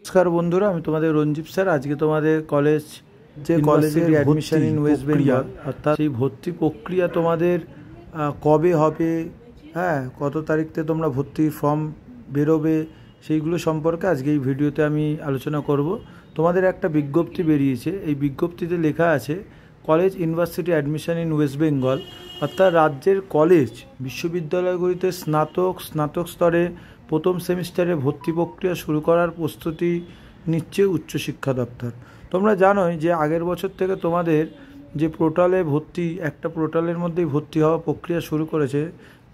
नमस्कार बंधुरा আমি তোমাদের রঞ্জিত স্যার আজকে তোমাদের কলেজ যে কলেজের অ্যাডমিশন ইন ওয়েস্ট বেঙ্গল অর্থাৎ সেই ভর্তি প্রক্রিয়া তোমাদের কবে হবে, হ্যাঁ কত তারিখতে তোমরা ভর্তির ফর্ম বেরোবে সেইগুলো সম্পর্কে আজকে এই ভিডিওতে আমি আলোচনা করব। তোমাদের একটা বিজ্ঞপ্তি বেরিয়েছে, এই বিজ্ঞপ্তিতে লেখা আছে college university admission in West Bengal অর্থাৎ রাজ্যের কলেজ বিশ্ববিদ্যালয়গুলিতে স্নাতক স্তরে প্রথম সেমিস্টারে ভর্তি প্রক্রিয়া শুরু করার প্রস্তুতি নিচ্ছে উচ্চশিক্ষা দপ্তর। তোমরা জানোই যে আগের বছর থেকে তোমাদের যে পোর্টালে ভর্তি, একটা পোর্টালের মধ্যেই ভর্তি হওয়া প্রক্রিয়া শুরু করেছে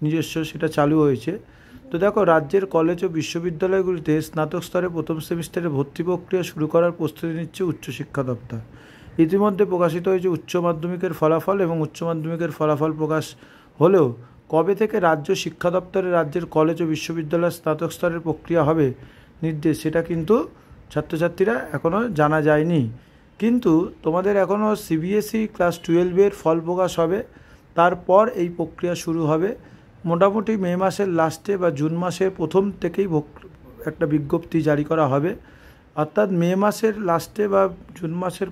নিজস্ব, সেটা চালু হয়েছে। তো দেখো, রাজ্যের কলেজ ও বিশ্ববিদ্যালয়গুলিতে স্নাতক স্তরে প্রথম সেমিস্টারে ভর্তি প্রক্রিয়া শুরু করার প্রস্তুতি নিচ্ছে উচ্চশিক্ষা দপ্তর। ইতিমধ্যে প্রকাশিত হয়েছে উচ্চ মাধ্যমিকের ফলাফল এবং উচ্চ মাধ্যমিকের ফলাফল প্রকাশ হলেও কবে থেকে রাজ্য শিক্ষা দপ্তরে রাজ্যের কলেজ ও বিশ্ববিদ্যালয়ের স্নাতক স্তরের প্রক্রিয়া হবে নির্দেশ, সেটা কিন্তু ছাত্রছাত্রীরা এখনও জানা যায়নি। কিন্তু তোমাদের এখনও সিবিএসই ক্লাস 12-এর ফল প্রকাশ হবে, তারপর এই প্রক্রিয়া শুরু হবে। মোটামুটি মে মাসের লাস্টে বা জুন মাসের প্রথম থেকেই একটা বিজ্ঞপ্তি জারি করা হবে। অর্থাৎ মে মাসের লাস্টে বা জুন মাসের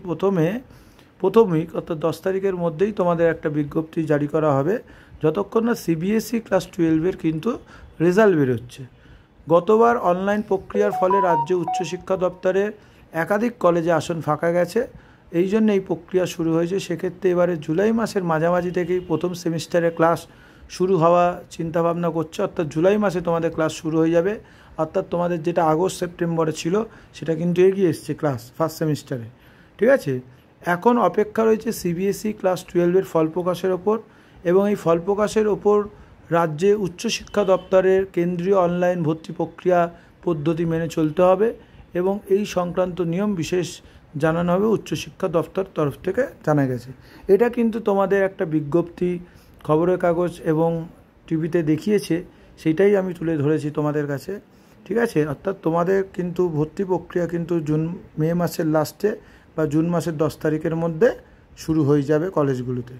প্রথম উইক অর্থাৎ 10 তারিখের মধ্যেই তোমাদের একটা বিজ্ঞপ্তি জারি করা হবে, যতক্ষণ না সিবিএসই ক্লাস 12-এর কিন্তু রেজাল্ট বেরোচ্ছে। গতবার অনলাইন প্রক্রিয়ার ফলে রাজ্য উচ্চশিক্ষা দপ্তরে একাধিক কলেজে আসন ফাঁকা গেছে, এই জন্য এই প্রক্রিয়া শুরু হয়েছে। সেক্ষেত্রে এবারে জুলাই মাসের মাঝামাঝি থেকেই প্রথম সেমিস্টারে ক্লাস শুরু হওয়া চিন্তাভাবনা করছে, অর্থাৎ জুলাই মাসে তোমাদের ক্লাস শুরু হয়ে যাবে। অর্থাৎ তোমাদের যেটা আগস্ট সেপ্টেম্বরে ছিল সেটা কিন্তু এগিয়ে এসছে ক্লাস ফার্স্ট সেমিস্টারে, ঠিক আছে। এখন অপেক্ষা রয়েছে সিবিএসই ক্লাস 12-এর ফল প্রকাশের ওপর, এবং এই ফল প্রকাশের ওপর রাজ্যে উচ্চশিক্ষা দপ্তরের কেন্দ্রীয় অনলাইন ভর্তি প্রক্রিয়া পদ্ধতি মেনে চলতে হবে, এবং এই সংক্রান্ত নিয়ম বিশেষ জানানো হবে উচ্চশিক্ষা দপ্তর তরফ থেকে জানা গেছে। এটা কিন্তু তোমাদের একটা বিজ্ঞপ্তি খবরের কাগজ এবং টিভিতে দেখিয়েছে, সেটাই আমি তুলে ধরেছি তোমাদের কাছে, ঠিক আছে। অর্থাৎ তোমাদের কিন্তু ভর্তি প্রক্রিয়া কিন্তু মে মাসের লাস্টে বা জুন মাসের 10 তারিখের মধ্যে শুরু হয়ে যাবে কলেজগুলোতে।